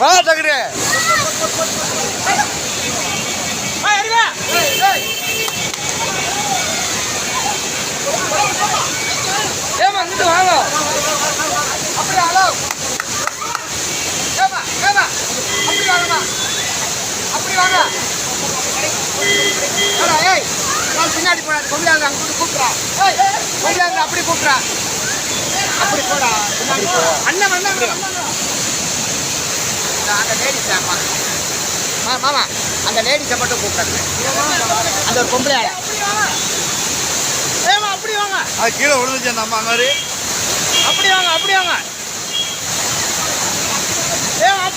வா டக்குனு ஏமா இங்கிட்டு வாங்க அப்படி ஹலோ ஏமா ஏமா அப்படி வாங்கம்மா அப்படி வாங்க ஏய் நான் பின்னாடி போடாது பொம்பளையாங்க அங்கே கூப்பிட்றா ஏய் பொம்பளையாங்க அப்படி கூப்பிட்றா அப்படி போடா அண்ணன் வந்தாங்க அந்த லேடிஸ் மாமா அந்த லேடிஸை மட்டும் கூப்பிட்றாங்க அந்த ஒரு பொம்பளையால ஏமா அப்படி வாங்க அது கீழே விழுந்துச்சு அந்த அம்மா மாதிரி அப்படி வாங்க ஏமா அப்படி